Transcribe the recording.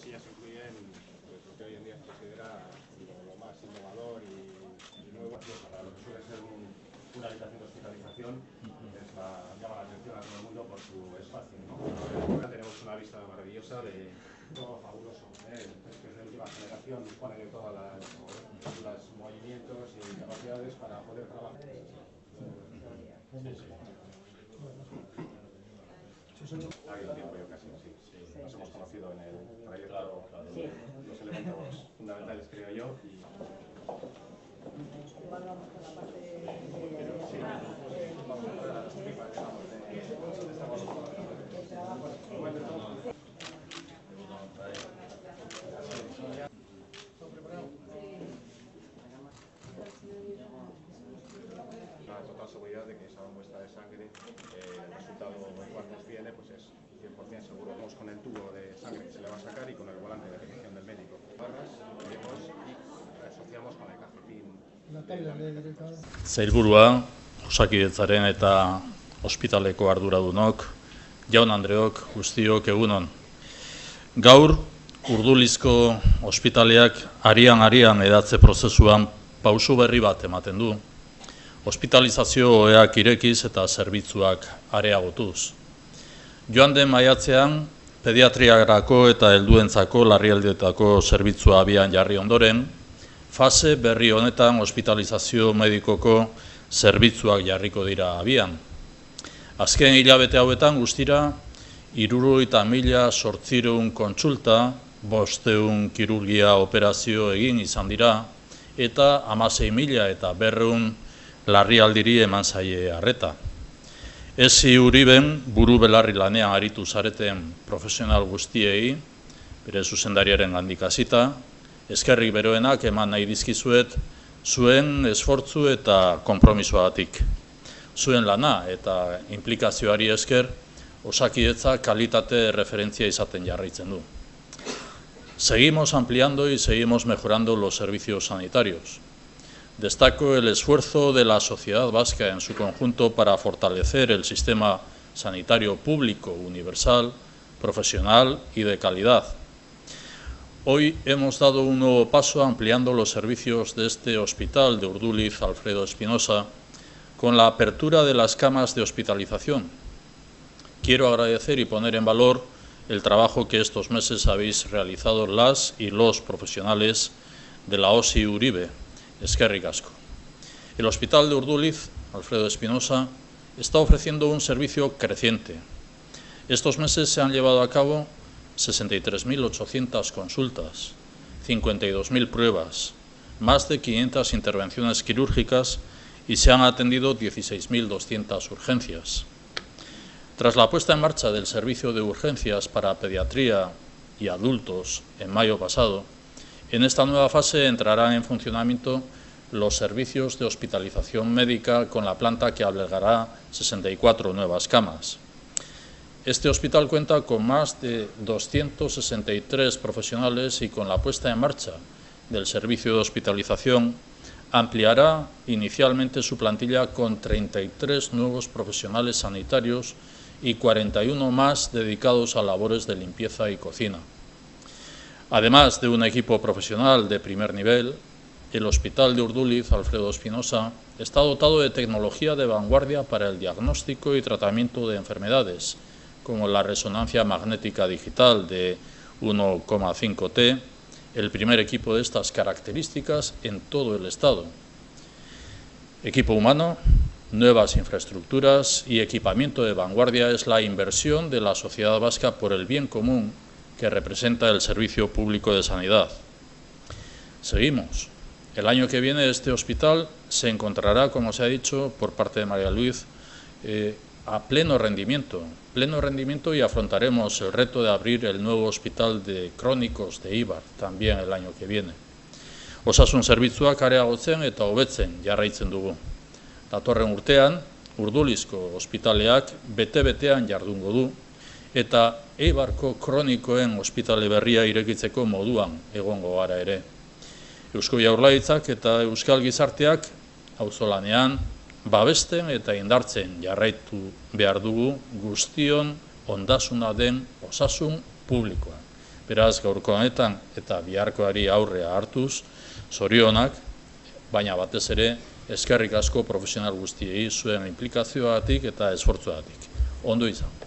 ellas incluyen pues, lo que hoy en día se considera lo más innovador y nuevo para lo que suele ser una habitación de hospitalización. Llama la atención a todo el mundo por su espacio, ¿no? Ahora tenemos una vista maravillosa de todo fabuloso. Es de última generación, dispone de todos los movimientos y capacidades para poder trabajar. Hay un tiempo yo casi, sí. Nos hemos conocido en el trayecto, los elementos fundamentales, creo yo. Igual vamos con la parte del trabajo. La total seguridad de que esa muestra de sangre, el resultado en cuanto viene, pues es 100% seguro. Vamos con el tubo de sangre que se le va a sacar y con el volante de petición del médico. Barras, ponemos y asociamos con el cajetín. Sailburua, Osakidetzaren eta ospitaleko arduradunok, jaun-andreok, guztiok egunon. Gaur, Urdulizko ospitaleak arian edatze prozesuan pausu berri bat ematen du. Hospitalizazio oheak irekiz eta zerbitzuak areagotuz. Joan den maiatzean, pediatriarako eta helduentzako larrialdietako zerbitzua abian jarri ondoren, fase berri honetan hospitalizazio medikoko zerbitzuak jarriko dira abian. Azken hilabete hauetan guztira, 70.000 kontsulta, 500 kirurgia operazio egin izan dira, eta 16.500 larrialdiri eman zaie arreta. Ezi Uriben buru belarri lanean aritu zareten profesional guztiei, bere zuzendariaren gandik hasita, eskerrik beroenak eman nahi dizkizuet zuen esfortzu eta konpromisoagatik. Zuen lana eta implikazioari esker, Osakidetza kalitate referentzia izaten jarraitzen du. Seguimos ampliando y seguimos mejorando los servicios sanitarios. Destaco el esfuerzo de la sociedad vasca en su conjunto para fortalecer el sistema sanitario público, universal, profesional y de calidad. Hoy hemos dado un nuevo paso ampliando los servicios de este hospital de Urduliz Alfredo Espinosa con la apertura de las camas de hospitalización. Quiero agradecer y poner en valor el trabajo que estos meses habéis realizado las y los profesionales de la OSI Uribe. Eskerrik asko. El Hospital de Urduliz Alfredo Espinosa está ofreciendo un servicio creciente. Estos meses se han llevado a cabo 63.800 consultas, 52.000 pruebas, más de 500 intervenciones quirúrgicas y se han atendido 16.200 urgencias. Tras la puesta en marcha del servicio de urgencias para pediatría y adultos en mayo pasado, en esta nueva fase entrarán en funcionamiento los servicios de hospitalización médica con la planta que albergará 64 nuevas camas. Este hospital cuenta con más de 263 profesionales y con la puesta en marcha del servicio de hospitalización ampliará inicialmente su plantilla con 33 nuevos profesionales sanitarios y 41 más dedicados a labores de limpieza y cocina. Además de un equipo profesional de primer nivel, el Hospital de Urduliz Alfredo Espinosa está dotado de tecnología de vanguardia para el diagnóstico y tratamiento de enfermedades, como la resonancia magnética digital de 1,5T, el primer equipo de estas características en todo el Estado. Equipo humano, nuevas infraestructuras y equipamiento de vanguardia es la inversión de la sociedad vasca por el bien común que representa el servicio público de sanidad. Seguimos. El año que viene este hospital se encontrará, como se ha dicho por parte de María Luis, a pleno rendimiento y afrontaremos el reto de abrir el nuevo hospital de crónicos de Ibar también el año que viene. Osasun zerbitzuak areagotzen eta hobetzen jarraitzen dugu. Datorren urtean, Urdulizko ospitaleak bete-betean jardungo du eta Eibarko kronikoen ospitale berria irekitzeko moduan egongo gara ere. Eusko Jaurlaritzak eta Euskal Gizarteak auzolanean babesten eta indartzen jarraitu behar dugu guztion ondasuna den osasun publikoa. Beraz, gaurko honetan eta biharkoari aurrea hartuz, zorionak, baina batez ere, eskerrik asko profesional guztiei zuen inplikazioagatik eta esfortzuagatik. Ondo izan.